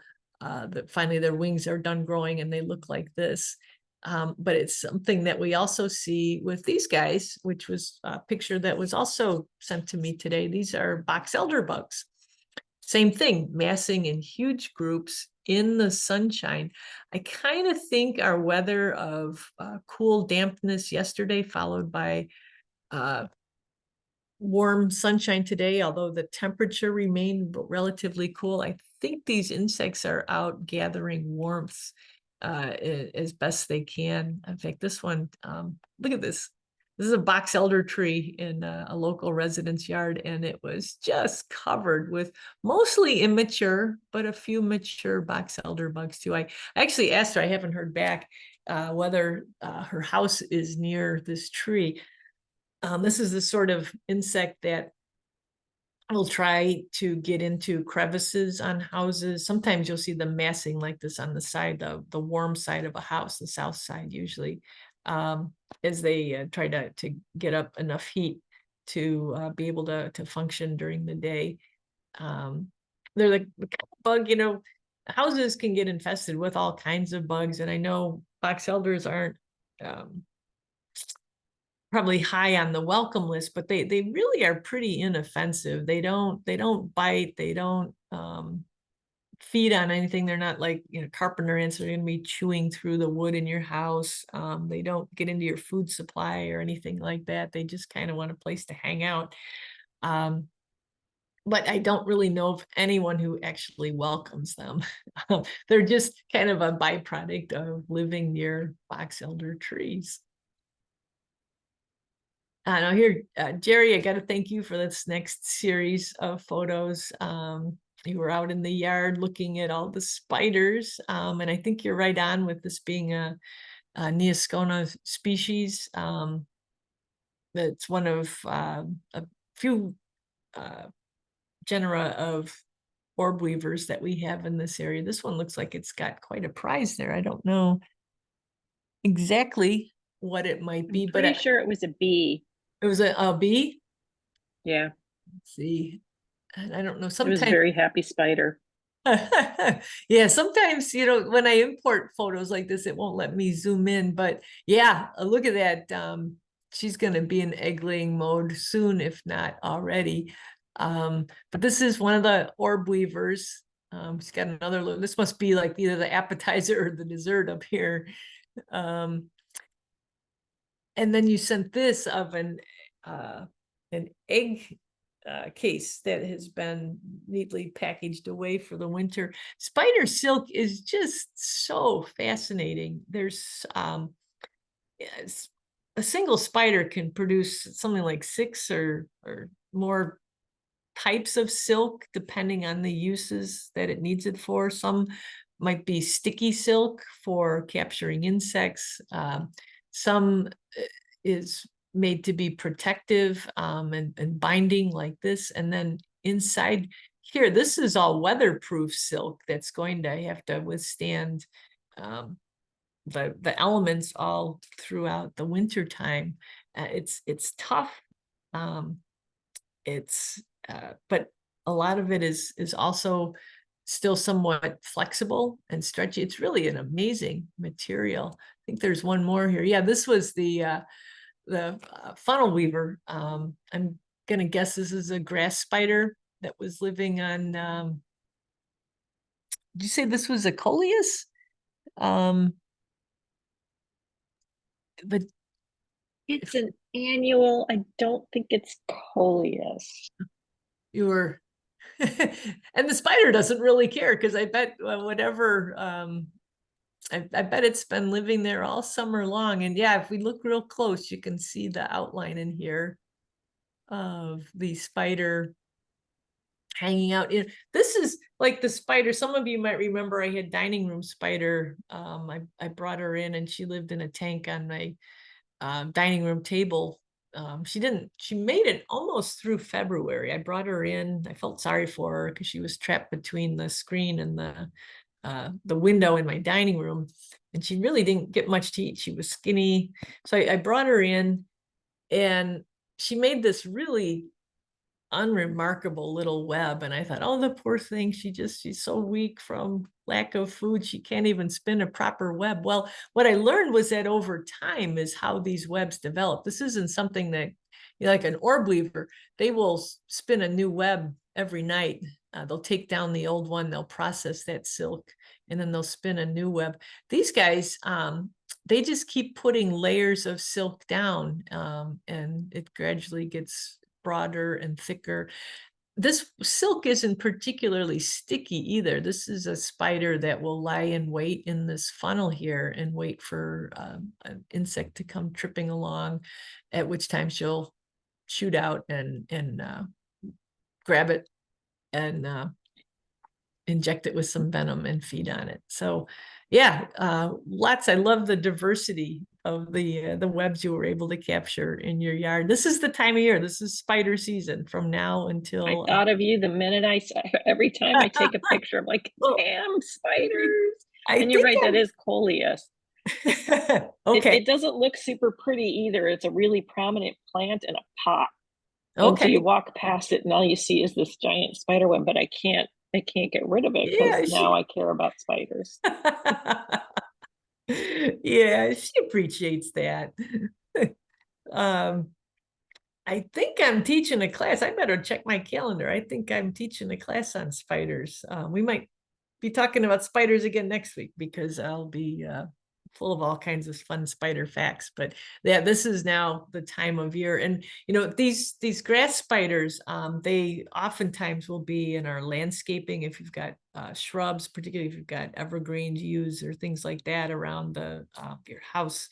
finally their wings are done growing and they look like this. But it's something that we also see with these guys, which was a picture that was also sent to me today. These are box elder bugs. Same thing, massing in huge groups in the sunshine. I kind of think our weather of cool dampness yesterday, followed by warm sunshine today, although the temperature remained relatively cool, I think these insects are out gathering warmth as best they can. In fact, this one, look at this. This is a box elder tree in a local residence yard, and it was just covered with mostly immature, but a few mature box elder bugs too. I actually asked her, I haven't heard back, whether her house is near this tree. This is the sort of insect that will try to get into crevices on houses. Sometimes you'll see them massing like this on the side of the warm side of a house, the south side usually, as they try to get up enough heat to be able to function during the day. They're the kind of bug, houses can get infested with all kinds of bugs, and I know box elders aren't probably high on the welcome list, but they really are pretty inoffensive. They don't bite. They don't feed on anything. They're not like carpenter ants are going to be chewing through the wood in your house. They don't get into your food supply or anything like that. They just kind of want a place to hang out. But I don't really know of anyone who actually welcomes them. They're just kind of a byproduct of living near box elder trees. Now here, Jerry, I got to thank you for this next series of photos. You were out in the yard looking at all the spiders, and I think you're right on with this being a Neoscona species. That's one of a few genera of orb weavers that we have in this area. This one looks like it's got quite a prize there. I don't know exactly what it might be, but I'm pretty sure it was a bee. It was a bee? Yeah. Let's see. And I don't know, It was sometimes a very happy spider. yeah, sometimes when I import photos like this, it won't let me zoom in, but yeah, look at that. She's going to be in egg-laying mode soon, if not already. But this is one of the orb weavers. She's got another look. This must be like either the appetizer or the dessert up here. And then you sent this of an egg case that has been neatly packaged away for the winter. Spider silk is just so fascinating. There's a single spider can produce something like 6 or more types of silk depending on the uses that it needs it for. Some might be sticky silk for capturing insects. Some is made to be protective and binding like this. And then inside here, this is all weatherproof silk that's going to have to withstand the elements all throughout the winter time. It's tough. But a lot of it is also still somewhat flexible and stretchy. It's really an amazing material. I think there's one more here. Yeah, this was the funnel weaver. I'm gonna guess this is a grass spider that was living on. Did you say this was a coleus? But It's an annual. I don't think it's coleus. you were, and the spider doesn't really care because I bet whatever. I bet it's been living there all summer long. And yeah, if we look real close, you can see the outline in here of the spider hanging out. This is like the spider. Some of you might remember I had dining room spider. I brought her in and she lived in a tank on my dining room table. She made it almost through February. I brought her in. I felt sorry for her because she was trapped between the screen and the window in my dining room, and she really didn't get much to eat. She was skinny. So I brought her in, and she made this really unremarkable little web. And I thought, oh, the poor thing, she's so weak from lack of food. She can't even spin a proper web. Well, what I learned was that over time is how these webs develop. This isn't something that, like an orb weaver, they will spin a new web every night. They'll take down the old one, they'll process that silk, and then they'll spin a new web. These guys, they just keep putting layers of silk down, and it gradually gets broader and thicker. This silk isn't particularly sticky either. This is a spider that will lie in wait in this funnel here and wait for an insect to come tripping along, at which time she'll shoot out and grab it and inject it with some venom and feed on it. So yeah, lots. I love the diversity of the webs you were able to capture in your yard. This is the time of year. This is spider season from now until. I thought of you the minute I saw. Every time I take a picture, I'm like, damn spiders. And you're right, that is coleus. Okay. It doesn't look super pretty either. It's a really prominent plant in a pot. Okay. And so you walk past it and all you see is this giant spider web, but I can't get rid of it because now I care about spiders. Yeah, she appreciates that. I think I'm teaching a class. I better check my calendar. I think I'm teaching a class on spiders. We might be talking about spiders again next week because I'll be full of all kinds of fun spider facts. But yeah, this is now the time of year. And, these grass spiders, they oftentimes will be in our landscaping. If you've got shrubs, particularly if you've got evergreens used or things like that around your house,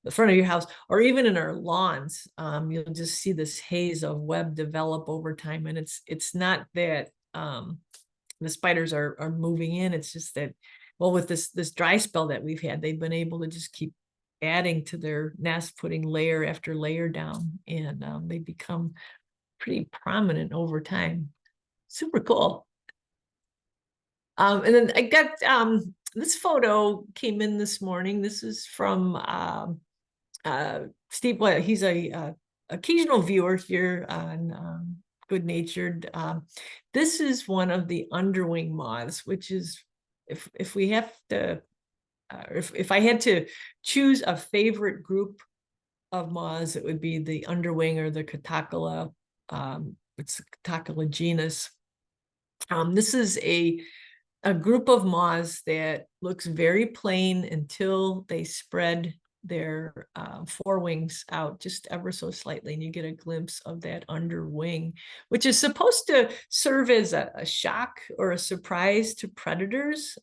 the front of your house, or even in our lawns, you'll just see this haze of web develop over time. And it's not that the spiders are moving in. It's just that, well, with this dry spell that we've had, they've been able to just keep adding to their nest, putting layer after layer down, and they become pretty prominent over time. Super cool. And then I got this photo came in this morning. This is from Steve. Well, he's a occasional viewer here on Good Natured. This is one of the underwing moths, which is, if we have to, if I had to choose a favorite group of moths, it would be the underwing or the catocala. It's the catocala genus. This is a group of moths that looks very plain until they spread their forewings out just ever so slightly, and you get a glimpse of that underwing, which is supposed to serve as a shock or a surprise to predators.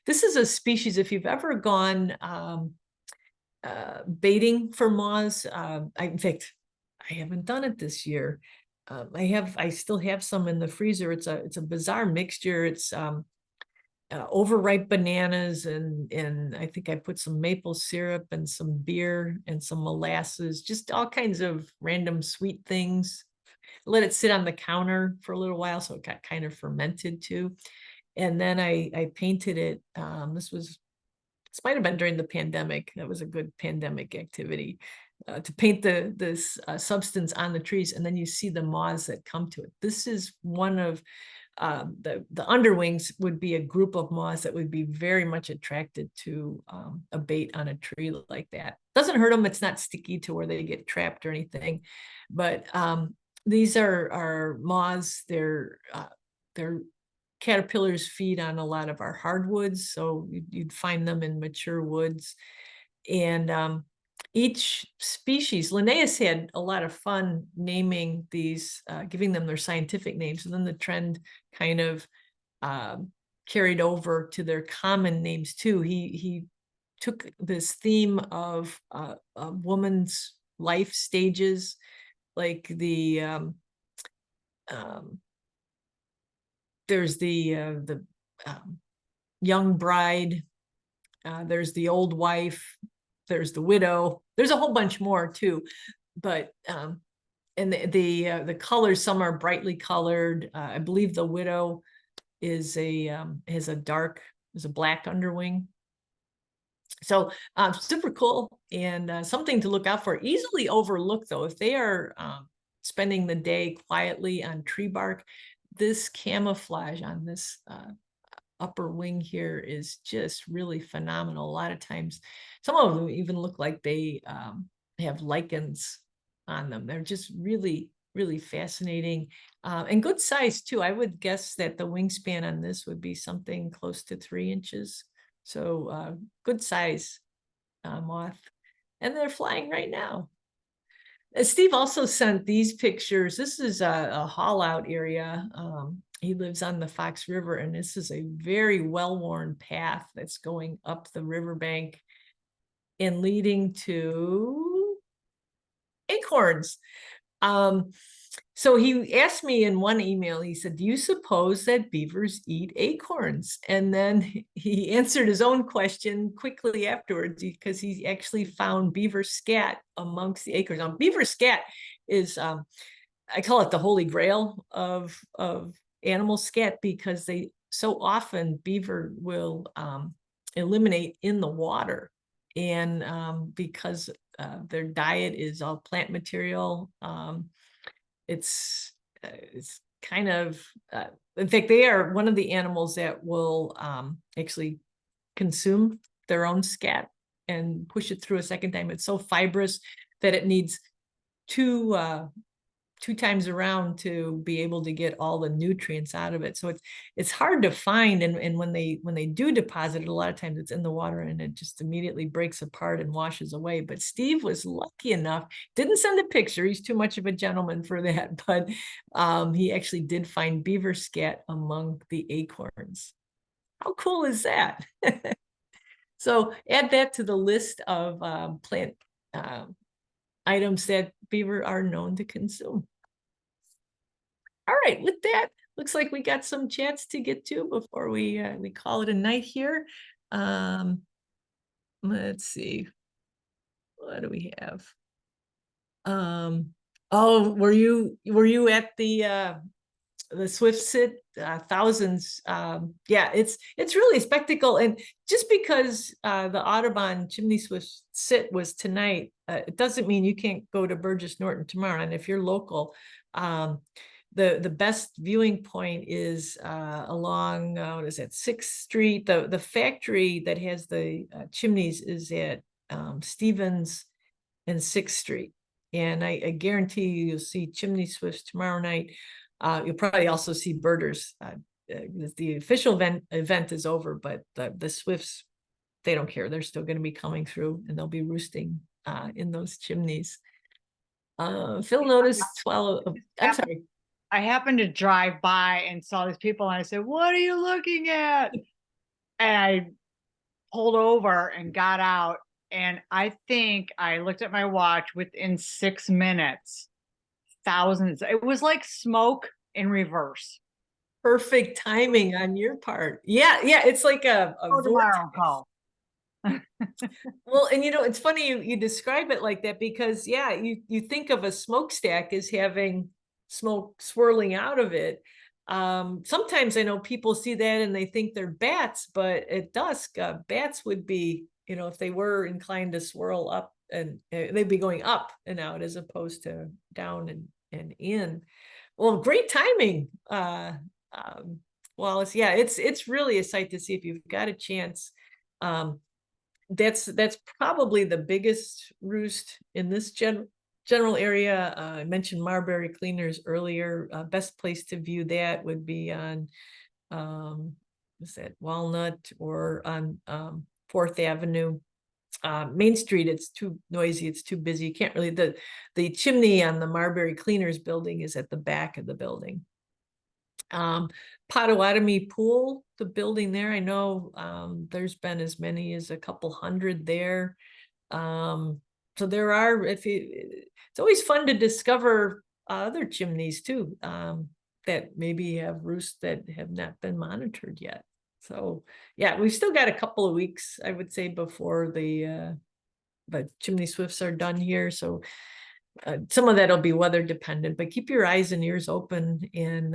This is a species, if you've ever gone baiting for moths, in fact, I haven't done it this year. I still have some in the freezer. It's a bizarre mixture. It's overripe bananas, and I think I put some maple syrup and some beer and some molasses, just all kinds of random sweet things. Let it sit on the counter for a little while so it got kind of fermented too. And then I painted it. This might have been during the pandemic. That was a good pandemic activity, to paint this substance on the trees, and then you see the moths that come to it. This is one of the underwings would be a group of moths that would be very much attracted to a bait on a tree like that. Doesn't hurt them. It's not sticky to where they get trapped or anything. But these are moths. They're caterpillars feed on a lot of our hardwoods, so you'd find them in mature woods. And each species, Linnaeus had a lot of fun naming these, giving them their scientific names, and then the trend kind of carried over to their common names too. He took this theme of a woman's life stages, like there's the young bride, there's the old wife, there's the widow, there's a whole bunch more too. But and the colors, some are brightly colored. I believe the widow is has a black underwing. So super cool, and something to look out for. Easily overlooked though, if they are spending the day quietly on tree bark, this camouflage on this upper wing here is just really phenomenal. A lot of times, some of them even look like they have lichens on them. They're just really, really fascinating, and good size too. I would guess that the wingspan on this would be something close to 3 inches. So good size moth, and they're flying right now. Steve also sent these pictures. This is a haul out area. He lives on the Fox River, and this is a very well-worn path that's going up the riverbank and leading to acorns. So he asked me in one email, he said, do you suppose that beavers eat acorns? And then he answered his own question quickly afterwards, because he actually found beaver scat amongst the acorns. Now, beaver scat is, I call it the holy grail of animal scat, because they so often beaver will eliminate in the water. And because their diet is all plant material, it's kind of, in fact, they are one of the animals that will actually consume their own scat and push it through a second time. It's so fibrous that it needs two times around to be able to get all the nutrients out of it. So it's hard to find, and when they do deposit it, a lot of times it's in the water and it just immediately breaks apart and washes away. But Steve was lucky enough, didn't send a picture, he's too much of a gentleman for that, but he actually did find beaver scat among the acorns. How cool is that? So add that to the list of plant items that beaver are known to consume. All right, with that, looks like we got some chats to get to before we call it a night here. Let's see, what do we have? Oh, were you at the Swift sit? Thousands. Yeah, it's really a spectacle. And just because the Audubon chimney swift sit was tonight, it doesn't mean you can't go to Burgess Norton tomorrow. And if you're local, the best viewing point is along what is that, 6th Street. The factory that has the chimneys is at Stevens and 6th Street. And I guarantee you'll see chimney swifts tomorrow night. You'll probably also see birders. The official event is over, but the swifts, they don't care. They're still going to be coming through, and they'll be roosting in those chimneys. Phil noticed I'm sorry. I happened to drive by and saw these people, and I said, "What are you looking at?" And I pulled over and got out, and I think I looked at my watch. Within 6 minutes, thousands. It was like smoke in reverse. Perfect timing on your part. Yeah, yeah, it's like a Go tomorrow, vortex. call. Well, and it's funny you describe it like that because yeah, you think of a smokestack as having smoke swirling out of it. Sometimes I know people see that and they think they're bats, but at dusk, bats would be, if they were inclined to swirl up and they'd be going up and out as opposed to down and in. Well, great timing. Well, it's really a sight to see if you've got a chance. That's probably the biggest roost in this general area. I mentioned Marbury Cleaners earlier. Best place to view that would be on what's that, Walnut, or on 4th Avenue. Main Street, it's too noisy, it's too busy. You can't really, the chimney on the Marbury Cleaners building is at the back of the building. Potawatomi Pool, the building there, I know there's been as many as a couple hundred there. So there are, it's always fun to discover other chimneys too, that maybe have roosts that have not been monitored yet. So yeah, we've still got a couple of weeks, I would say, before the chimney swifts are done here. So some of that'll be weather dependent, but keep your eyes and ears open. And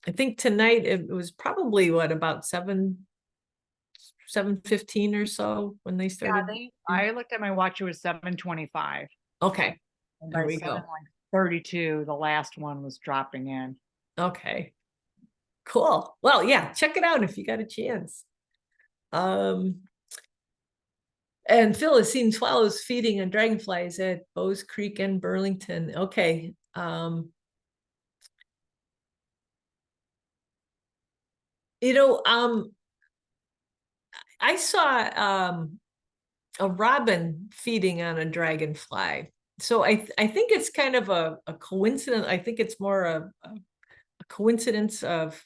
I think tonight it was probably about 7:15 or so when they started. Yeah, I looked at my watch, it was 7:25. Okay, And there by we go. 7:32, the last one was dropping in. Okay, cool. Well, yeah, check it out if you got a chance. And Phil has seen swallows feeding on dragonflies at Bowes Creek and Burlington. Okay. I saw a robin feeding on a dragonfly. So I think it's kind of a coincidence. I think it's more a coincidence of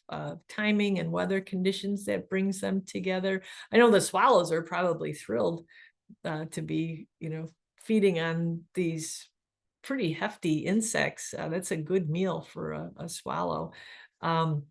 timing and weather conditions that brings them together. I know the swallows are probably thrilled to be, feeding on these pretty hefty insects. That's a good meal for a swallow. Now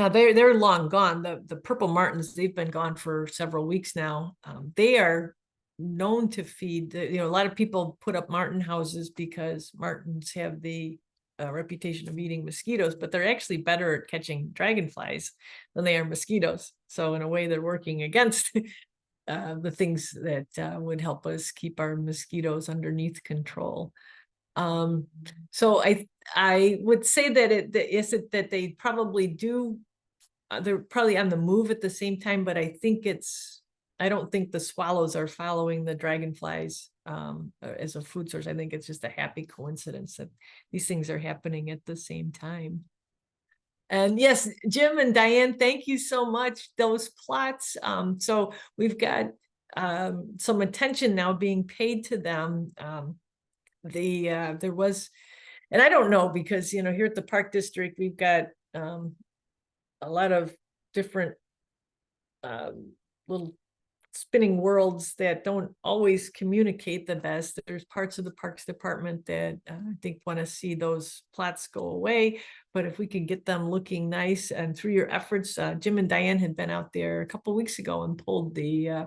they're long gone. The purple martins, they've been gone for several weeks now. They are known to feed. A lot of people put up martin houses because martins have the reputation of eating mosquitoes, but they're actually better at catching dragonflies than they are mosquitoes. So in a way, they're working against the things that would help us keep our mosquitoes underneath control. So I would say that that they probably do. They're probably on the move at the same time, but I don't think the swallows are following the dragonflies as a food source. I think it's just a happy coincidence that these things are happening at the same time. And yes, Jim and Diane, thank you so much. Those plots. So we've got some attention now being paid to them. There was, and I don't know, because here at the Park District we've got a lot of different little spinning worlds that don't always communicate the best. There's parts of the Parks Department that I think want to see those plots go away, but if we can get them looking nice, and through your efforts, Jim and Diane had been out there a couple of weeks ago and pulled the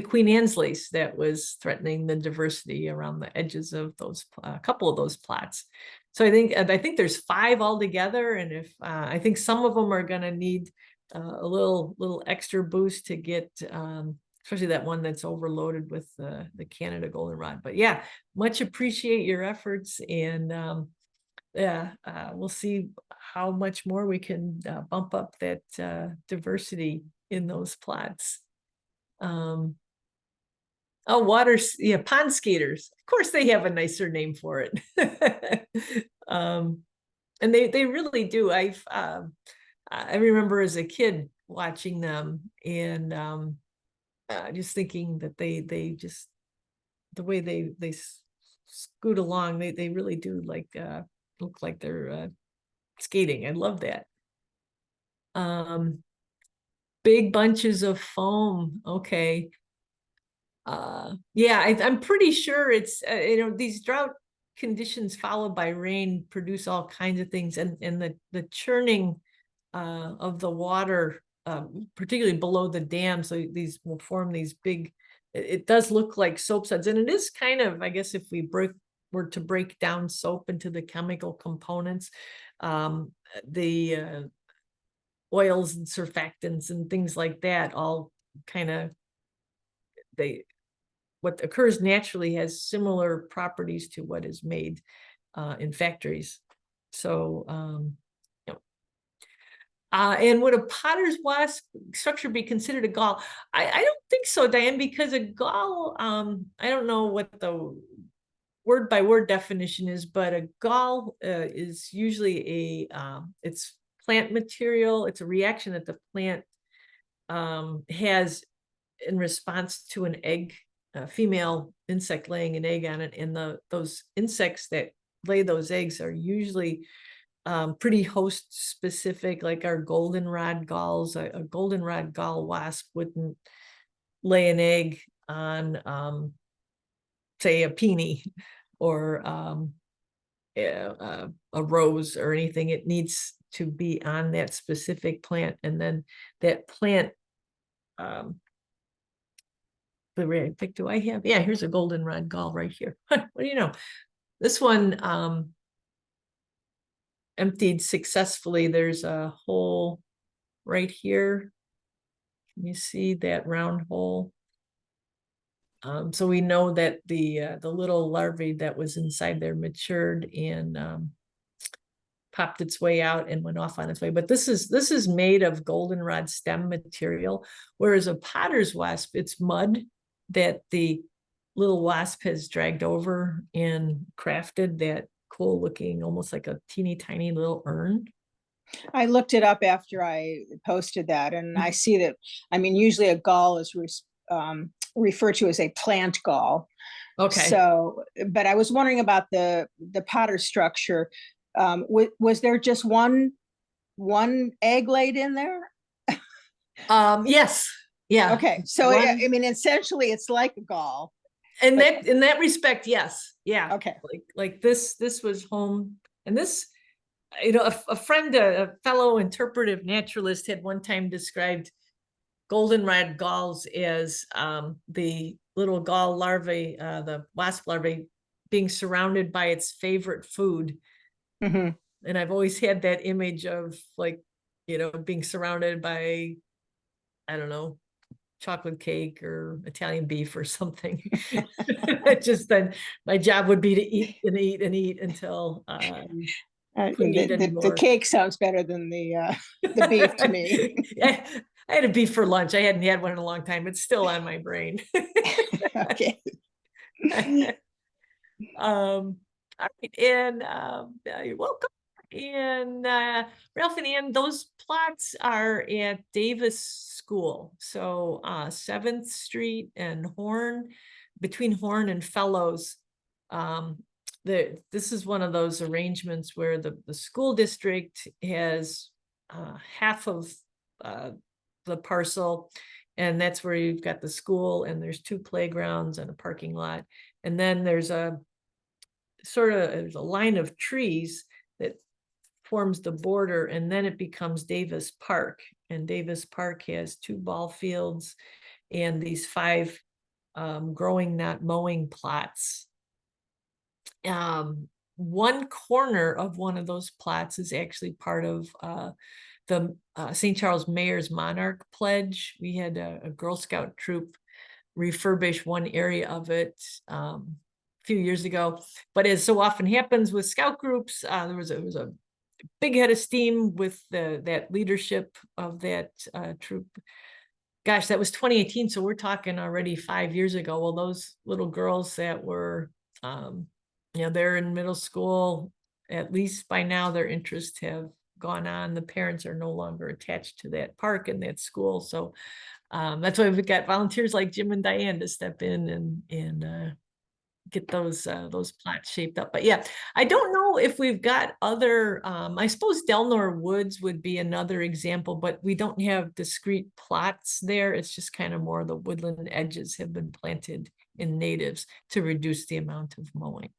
Queen Anne's lace that was threatening the diversity around the edges of those couple of those plots. So I think there's 5 altogether, and if I think some of them are going to need a little extra boost to get especially that one that's overloaded with the Canada goldenrod. But yeah, much appreciate your efforts, and we'll see how much more we can bump up that diversity in those plots. Oh, pond skaters. Of course, they have a nicer name for it. And they really do. I remember as a kid watching them, and just thinking that they just, the way they scoot along, they really do look like they're skating. I love that. Big bunches of foam. Okay. Yeah, I'm pretty sure it's these drought conditions followed by rain produce all kinds of things, and the churning of the water, particularly below the dam, so these will form these big, it does look like soap suds, and it is kind of, I guess, if we were to break down soap into the chemical components, the oils and surfactants and things like that all kind of, what occurs naturally has similar properties to what is made in factories. So, and would a potter's wasp structure be considered a gall? I don't think so, Diane, because a gall, I don't know what the word by word definition is, but a gall is usually it's plant material. It's a reaction that the plant has in response to an egg, a female insect laying an egg on it, and those insects that lay those eggs are usually pretty host specific, like our goldenrod galls. A goldenrod gall wasp wouldn't lay an egg on say a peony or a rose or anything. It needs to be on that specific plant, and then that plant, do I have? Yeah, here's a goldenrod gall right here. What do you know? This one emptied successfully. There's a hole right here. Can you see that round hole? So we know that the little larvae that was inside there matured and popped its way out and went off on its way. But this is made of goldenrod stem material, whereas a potter's wasp, it's mud that the little wasp has dragged over and crafted that cool looking, almost like a teeny tiny little urn. I looked it up after I posted that, and I see that, I mean, usually a gall is referred to as a plant gall. Okay. So, but I was wondering about the potter structure. Was there just one egg laid in there? Yes. Yeah. Okay. So I mean, essentially it's like a gall. And that, in that respect, yes. Yeah. Okay. Like this was home, and this, you know, a friend, a fellow interpretive naturalist had one time described goldenrod galls as the little gall larvae, the wasp larvae, being surrounded by its favorite food. Mm-hmm. And I've always had that image of, like, you know, being surrounded by, I don't know, chocolate cake or Italian beef or something. Just then my job would be to eat and eat and eat until the cake sounds better than the beef to me. Yeah, I had a beef for lunch. I hadn't had one in a long time. It's still on my brain. Okay. All right, and you're welcome. And Ralph and Ann, those plots are at Davis School. So 7th Street and Horn, between Horn and Fellows. This is one of those arrangements where the school district has half of the parcel, and that's where you've got the school, and there's 2 playgrounds and a parking lot. And then there's a line of trees that forms the border, and then it becomes Davis Park. And Davis Park has 2 ball fields and these 5 growing, not mowing plots. One corner of one of those plots is actually part of the St. Charles Mayor's Monarch Pledge. We had a Girl Scout troop refurbish one area of it a few years ago. But as so often happens with scout groups, there was a big head of steam with that leadership of that troop. Gosh, that was 2018, so we're talking already 5 years ago. Well, those little girls that were, you know, they're in middle school, at least by now their interests have gone on. The parents are no longer attached to that park and that school. So that's why we've got volunteers like Jim and Diane to step in and get those plots shaped up. But yeah, I don't know if we've got other, I suppose Delnor Woods would be another example, but we don't have discrete plots there. It's just kind of more the woodland edges have been planted in natives to reduce the amount of mowing.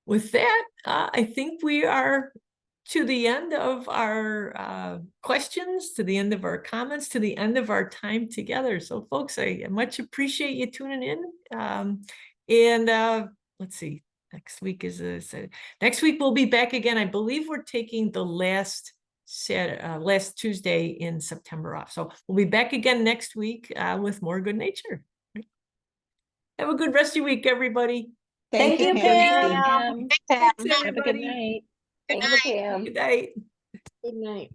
With that, I think we are to the end of our questions, to the end of our comments, to the end of our time together. So folks, I much appreciate you tuning in. Let's see, next week next week we'll be back again. I believe we're taking the last Tuesday in September off. So we'll be back again next week with more good nature. Have a good rest of your week, everybody. Thank you, Pam. Pam. Thanks, Have a good everybody. night. Good night. Good night. Good night.